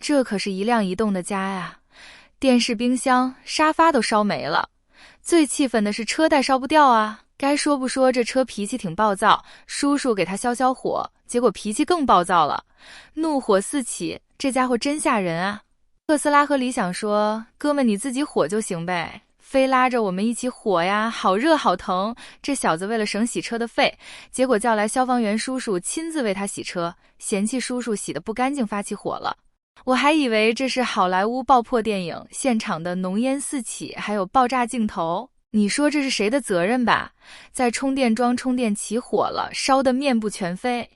这可是一亮一动的家呀，电视、冰箱、沙发都烧没了。最气愤的是车带烧不掉啊！该说不说，这车脾气挺暴躁，叔叔给他消消火，结果脾气更暴躁了，怒火四起，这家伙真吓人啊！特斯拉和理想说：“哥们，你自己火就行呗，非拉着我们一起火呀，好热好疼。”这小子为了省洗车的费，结果叫来消防员叔叔亲自为他洗车，嫌弃叔叔洗得不干净发起火了。我还以为这是好莱坞爆破电影，现场的浓烟四起，还有爆炸镜头。你说这是谁的责任吧？在充电桩充电起火了，烧得面目全非。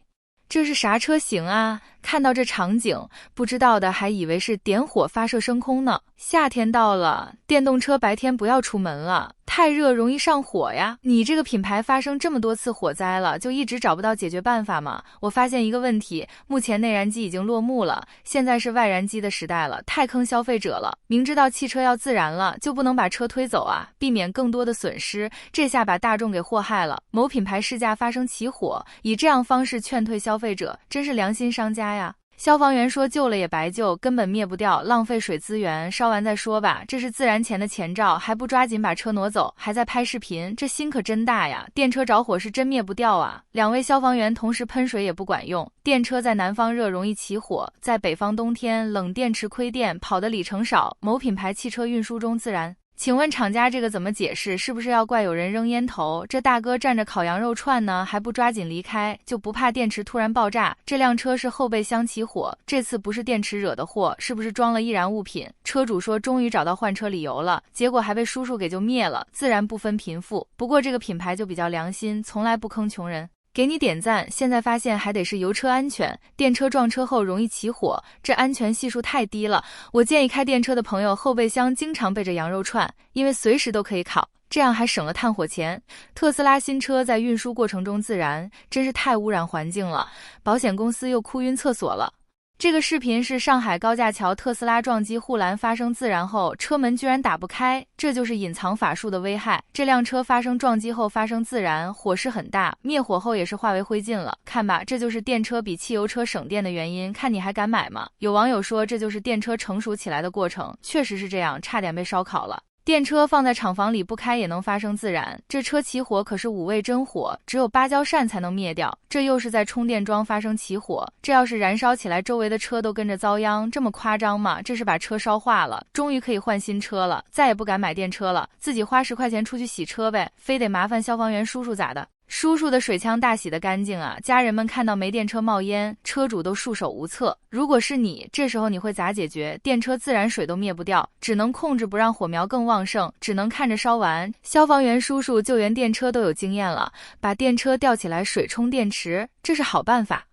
这是啥车型啊？看到这场景，不知道的还以为是点火发射升空呢。夏天到了，电动车白天不要出门了，太热容易上火呀。你这个品牌发生这么多次火灾了，就一直找不到解决办法吗？我发现一个问题，目前内燃机已经落幕了，现在是外燃机的时代了，太坑消费者了。明知道汽车要自燃了，就不能把车推走啊，避免更多的损失，这下把大众给祸害了。某品牌试驾发生起火，以这样方式劝退消费者，真是良心商家呀。消防员说救了也白救，根本灭不掉，浪费水资源，烧完再说吧。这是自燃前的前兆，还不抓紧把车挪走，还在拍视频，这心可真大呀！电车着火是真灭不掉啊！两位消防员同时喷水也不管用，电车在南方热容易起火，在北方冬天冷电池亏电，跑的里程少，某品牌汽车运输中自燃。请问厂家这个怎么解释？是不是要怪有人扔烟头？这大哥站着烤羊肉串呢，还不抓紧离开，就不怕电池突然爆炸？这辆车是后备箱起火，这次不是电池惹的祸，是不是装了易燃物品？车主说终于找到换车理由了，结果还被叔叔给就灭了，自然不分贫富。不过这个品牌就比较良心，从来不坑穷人。给你点赞，现在发现还得是油车安全，电车撞车后容易起火，这安全系数太低了。我建议开电车的朋友后备箱经常备着羊肉串，因为随时都可以烤，这样还省了炭火钱。特斯拉新车在运输过程中自燃，真是太污染环境了，保险公司又哭晕厕所了。这个视频是上海高架桥特斯拉撞击护栏发生自燃后，车门居然打不开，这就是隐藏法术的危害。这辆车发生撞击后发生自燃，火势很大，灭火后也是化为灰烬了。看吧，这就是电车比汽油车省电的原因，看你还敢买吗？有网友说这就是电车成熟起来的过程，确实是这样，差点被烧烤了。电车放在厂房里不开也能发生自燃，这车起火可是5味真火，只有芭蕉扇才能灭掉。这又是在充电桩发生起火，这要是燃烧起来，周围的车都跟着遭殃，这么夸张吗？这是把车烧化了。终于可以换新车了，再也不敢买电车了，自己花10块钱出去洗车呗，非得麻烦消防员叔叔咋的？叔叔的水枪大洗得干净啊！家人们看到没电车冒烟，车主都束手无策。如果是你，这时候你会咋解决？电车自燃水都灭不掉，只能控制不让火苗更旺盛，只能看着烧完。消防员叔叔救援电车都有经验了，把电车吊起来水充电池，这是好办法。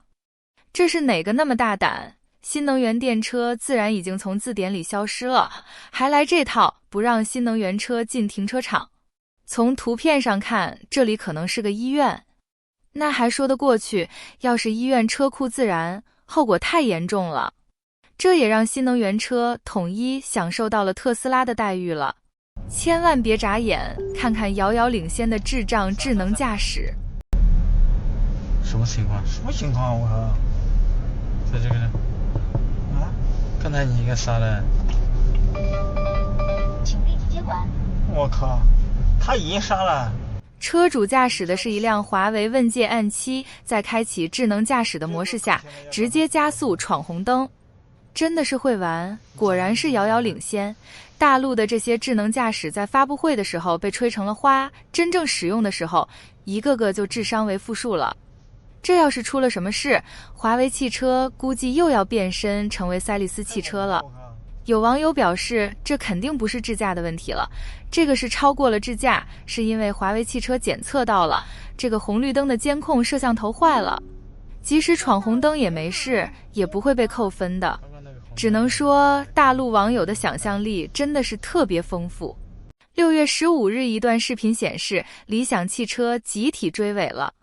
这是哪个那么大胆？新能源电车自然已经从字典里消失了，还来这套，不让新能源车进停车场。从图片上看，这里可能是个医院，那还说得过去，要是医院车库自燃，后果太严重了。这也让新能源车统一享受到了特斯拉的待遇了。千万别眨眼，看看遥遥领先的智障智能驾驶。什么情况？什么情况？我靠！在这个呢？啊？刚才你应该杀了。请立即接管。我靠！他已经杀了。车主驾驶的是一辆华为问界 N7， 在开启智能驾驶的模式下，直接加速闯红灯。真的是会玩，果然是遥遥领先。大陆的这些智能驾驶在发布会的时候被吹成了花，真正使用的时候，一个个就智商为负数了。这要是出了什么事，华为汽车估计又要变身成为赛力斯汽车了。有网友表示，这肯定不是智驾的问题了，这个是超过了智驾，是因为华为汽车检测到了这个红绿灯的监控摄像头坏了，即使闯红灯也没事，也不会被扣分的。只能说大陆网友的想象力真的是特别丰富。6月15日，一段视频显示，理想汽车集体追尾了，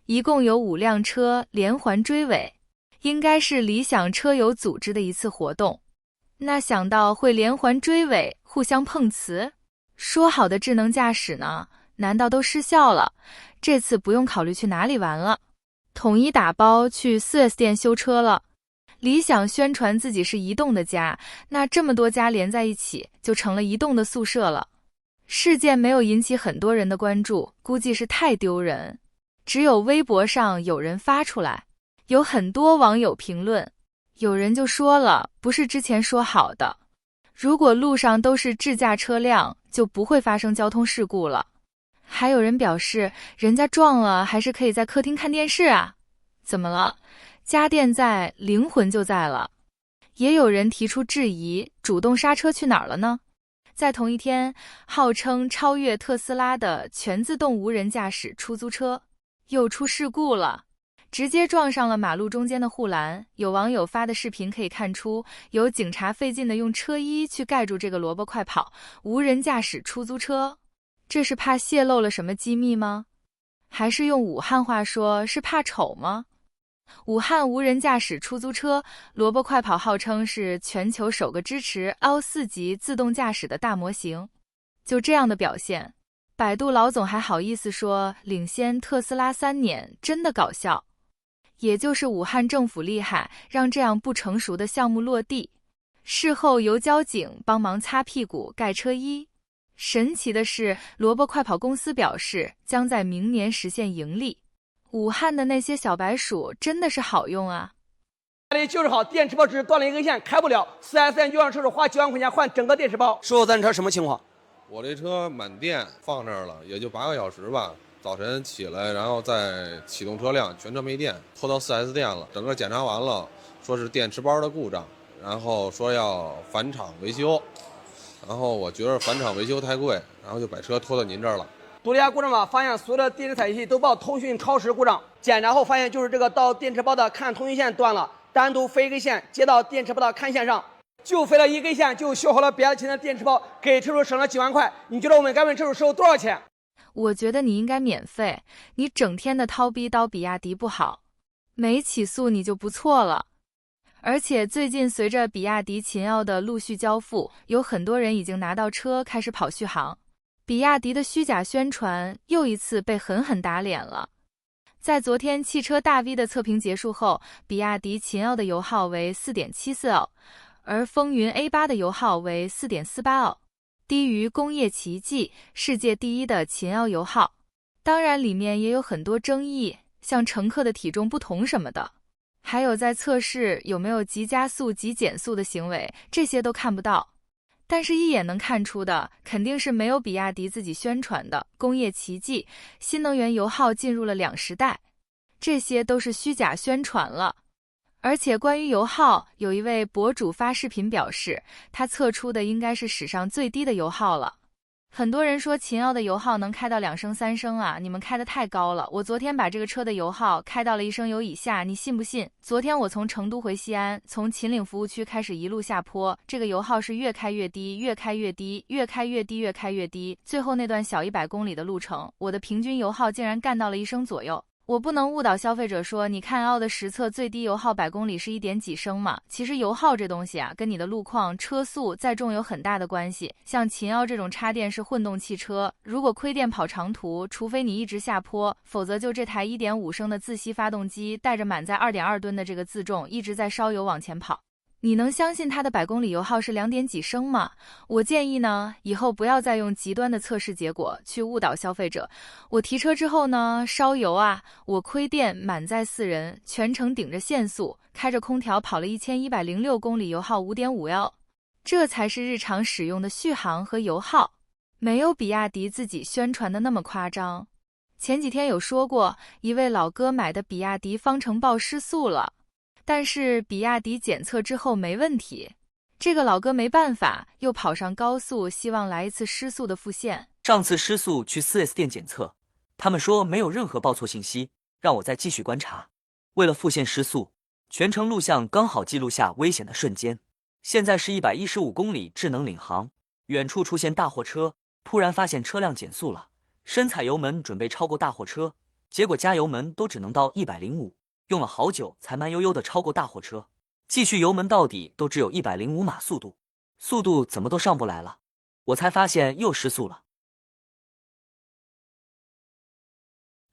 一共有5辆车连环追尾，应该是理想车友组织的一次活动。那想到会连环追尾，互相碰瓷，说好的智能驾驶呢？难道都失效了？这次不用考虑去哪里玩了，统一打包去 4S 店修车了。理想宣传自己是移动的家，那这么多家连在一起，就成了移动的宿舍了。事件没有引起很多人的关注，估计是太丢人。只有微博上有人发出来，有很多网友评论，有人就说了，不是之前说好的，如果路上都是智驾车辆，就不会发生交通事故了。还有人表示，人家撞了还是可以在客厅看电视啊，怎么了？家电在，灵魂就在了。也有人提出质疑，主动刹车去哪儿了呢？在同一天，号称超越特斯拉的全自动无人驾驶出租车又出事故了，直接撞上了马路中间的护栏。有网友发的视频可以看出，有警察费劲的用车衣去盖住这个萝卜快跑无人驾驶出租车，这是怕泄露了什么机密吗？还是用武汉话说，是怕丑吗？武汉无人驾驶出租车萝卜快跑号称是全球首个支持 L4 级自动驾驶的大模型。就这样的表现，百度老总还好意思说领先特斯拉3年，真的搞笑。也就是武汉政府厉害，让这样不成熟的项目落地，事后由交警帮忙擦屁股盖车衣。神奇的是，萝卜快跑公司表示将在明年实现盈利。武汉的那些小白鼠真的是好用啊！家里就是好，电池包只是断了一根线，开不了。4S 店就让车主花9万块钱换整个电池包。师傅，咱车什么情况？我这车满电放这儿了，也就8个小时吧。早晨起来，然后再启动车辆，全车没电，拖到4S 店了。整个检查完了，说是电池包的故障，然后说要返厂维修。然后我觉得返厂维修太贵，然后就把车拖到您这儿了。读了一下故障码，发现所有的电池采集器都报通讯超时故障。检查后发现，就是这个到电池包的看通讯线断了，单独飞一根线接到电池包的看线上，就飞了一根线，就消耗了比亚迪的电池包，给车主省了几万块。你觉得我们该问车主收多少钱？我觉得你应该免费，你整天的掏逼叨比亚迪不好，没起诉你就不错了。而且最近随着比亚迪秦奥的陆续交付，有很多人已经拿到车开始跑续航。比亚迪的虚假宣传又一次被狠狠打脸了。在昨天汽车大 V 的测评结束后，比亚迪秦奥的油耗为 4.74 奥，而风云 A8 的油耗为 4.48 奥，低于工业奇迹世界第一的秦奥油耗。当然里面也有很多争议，像乘客的体重不同什么的，还有在测试有没有急加速急减速的行为，这些都看不到。但是一眼能看出的，肯定是没有比亚迪自己宣传的工业奇迹新能源油耗进入了2时代，这些都是虚假宣传了。而且关于油耗，有一位博主发视频表示，他测出的应该是史上最低的油耗了。很多人说秦奥的油耗能开到2升3升啊，你们开的太高了。我昨天把这个车的油耗开到了1升油以下，你信不信？昨天我从成都回西安，从秦岭服务区开始一路下坡，这个油耗是越开越低，越开越低，越开越低，越开越低，最后那段小100公里的路程，我的平均油耗竟然干到了1升左右。我不能误导消费者说，你看奥的实测最低油耗100公里是1点几升嘛？其实油耗这东西啊，跟你的路况、车速、载重有很大的关系。像秦奥这种插电式混动汽车，如果亏电跑长途，除非你一直下坡，否则就这台1.5升的自吸发动机带着满载2.2吨的这个自重，一直在烧油往前跑。你能相信它的100公里油耗是2点几升吗？我建议呢，以后不要再用极端的测试结果去误导消费者。我提车之后呢，烧油啊，我亏电满载4人，全程顶着限速，开着空调跑了1106公里，油耗5.5哟，这才是日常使用的续航和油耗，没有比亚迪自己宣传的那么夸张。前几天有说过，一位老哥买的比亚迪方程豹失速了。但是比亚迪检测之后没问题，这个老哥没办法，又跑上高速，希望来一次失速的复现。上次失速去 4S 店检测，他们说没有任何报错信息，让我再继续观察。为了复现失速，全程录像刚好记录下危险的瞬间。现在是115公里智能领航，远处出现大货车，突然发现车辆减速了，深踩油门准备超过大货车，结果加油门都只能到105。用了好久才慢悠悠的超过大货车，继续油门到底都只有105码速度怎么都上不来了，我才发现又失速了。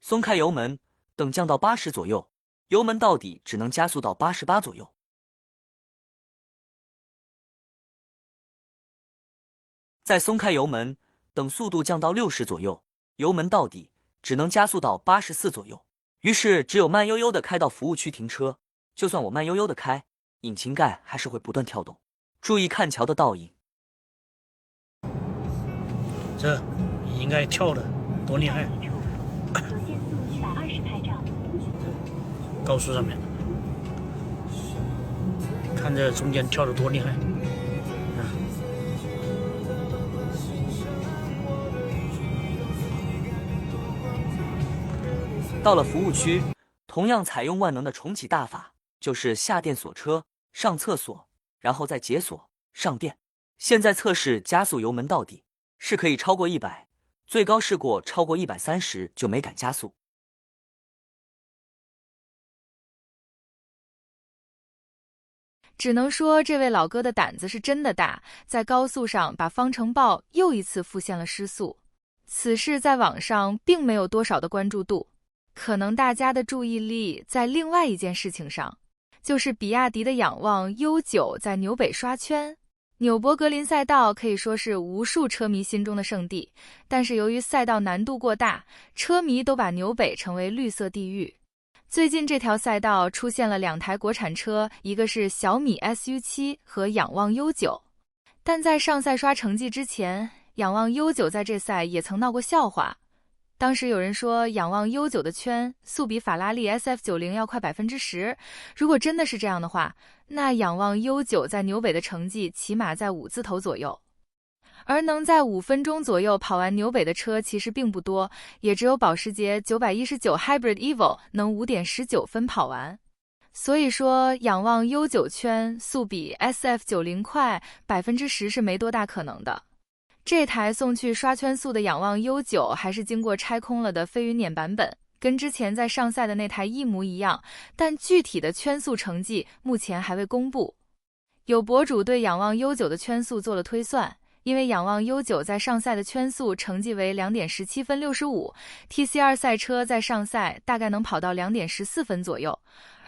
松开油门，等降到80左右，油门到底只能加速到88左右。再松开油门，等速度降到60左右，油门到底，只能加速到84左右。于是只有慢悠悠的开到服务区停车，就算我慢悠悠的开，引擎盖还是会不断跳动。注意看桥的倒影。这应该跳的多厉害！限速120拍照。高速上面，看这中间跳的多厉害！到了服务区，同样采用万能的重启大法，就是下电锁车、上厕所，然后再解锁、上电。现在测试加速油门到底，是可以超过100，最高试过超过130就没敢加速。只能说这位老哥的胆子是真的大，在高速上把方程豹又一次复现了失速。此事在网上并没有多少的关注度，可能大家的注意力在另外一件事情上，就是比亚迪的仰望 U9 在纽北刷圈。纽博格林赛道可以说是无数车迷心中的圣地，但是由于赛道难度过大，车迷都把纽北称为绿色地狱。最近这条赛道出现了2台国产车，一个是小米 SU7 和仰望 U9， 但在上赛刷成绩之前，仰望 U9 在这赛也曾闹过笑话。当时有人说仰望 U9 的圈速比法拉利 SF90 要快 10%， 如果真的是这样的话，那仰望 U9 在纽北的成绩起码在5字头左右。而能在5分钟左右跑完纽北的车其实并不多，也只有保时捷919 Hybrid Evo 能5点19分跑完。所以说仰望 U9 圈速比 SF90 快 10% 是没多大可能的。这台送去刷圈速的仰望 U9 还是经过拆空了的飞云辇版本，跟之前在上赛的那台一模一样，但具体的圈速成绩目前还未公布。有博主对仰望 U9 的圈速做了推算，因为仰望 U9 在上赛的圈速成绩为2点17分65， TC2 赛车在上赛大概能跑到2点14分左右，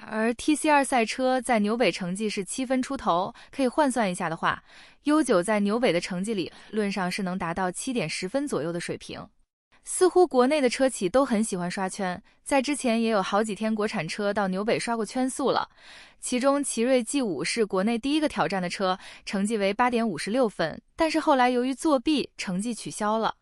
而 TC2 赛车在纽北成绩是7分出头，可以换算一下的话， U9 在纽北的成绩理论上是能达到7点10分左右的水平。似乎国内的车企都很喜欢刷圈，在之前也有好几天国产车到纽北刷过圈速了。其中奇瑞 G5 是国内第一个挑战的车，成绩为8点56分，但是后来由于作弊，成绩取消了。